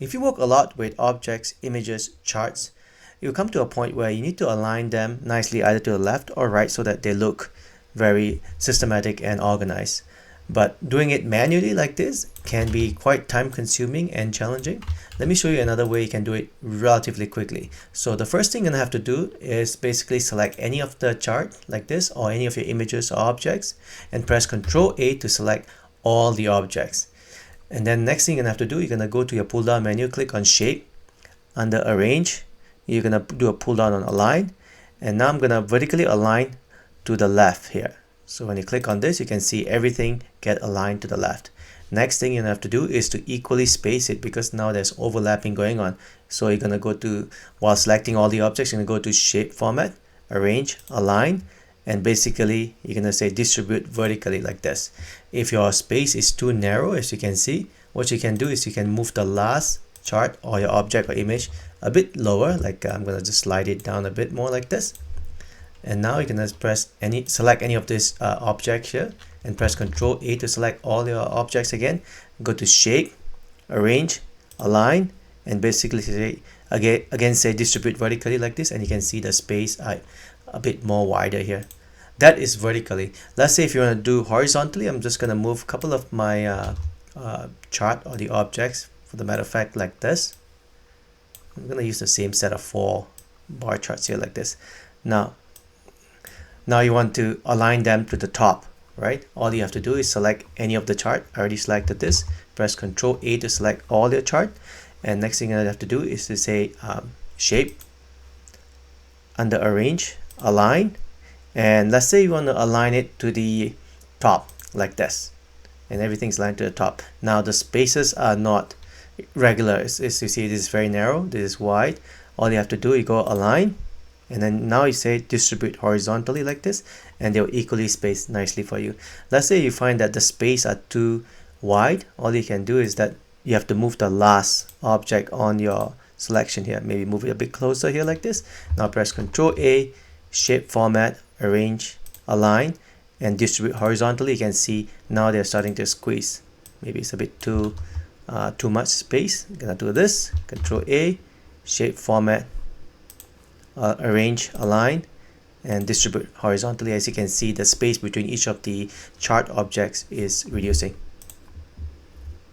If you work a lot with objects, images, charts, you'll come to a point where you need to align them nicely either to the left or right so that they look very systematic and organized. But doing it manually like this can be quite time consuming and challenging. Let me show you another way you can do it relatively quickly. So the first thing you're gonna have to do is basically select any of the chart like this or any of your images or objects and press Ctrl A to select all the objects. And then next thing you're gonna have to do, you're gonna go to your pull down menu, click on shape, under arrange, you're gonna do a pull down on align, and now I'm gonna vertically align to the left here. So when you click on this, you can see everything get aligned to the left. Next thing you're gonna have to do is to equally space it because now there's overlapping going on. So you're gonna go to, while selecting all the objects, you're gonna go to shape format, arrange, align, and basically you're gonna say distribute vertically like this. If your space is too narrow, as you can see, what you can do is you can move the last chart or your object or image a bit lower, like I'm gonna just slide it down a bit more like this. And now you can just select any of this object here and press Ctrl A to select all your objects again. Go to shape, arrange, align, and basically say again say distribute vertically like this, and you can see the space a bit more wider here. That is vertically. Let's say if you want to do horizontally, I'm just going to move a couple of my chart or the objects, for the matter of fact, like this. I'm going to use the same set of 4 bar charts here like this. Now you want to align them to the top, right? All you have to do is select any of the chart. I already selected this. Press Ctrl A to select all your chart. And next thing I have to do is to say shape, under arrange, align, and let's say you want to align it to the top like this, and everything's aligned to the top. Now the spaces are not regular. As you see, this is very narrow, this is wide. All you have to do, you go align, and then now you say distribute horizontally like this, and they'll equally space nicely for you. Let's say you find that the space are too wide. All you can do is that you have to move the last object on your selection here. Maybe move it a bit closer here like this. Now press Ctrl A, shape format, arrange, align, and distribute horizontally. You can see now they're starting to squeeze. Maybe it's a bit too much space. I'm gonna do this. Ctrl A, shape format, arrange, align, and distribute horizontally. As you can see, the space between each of the chart objects is reducing.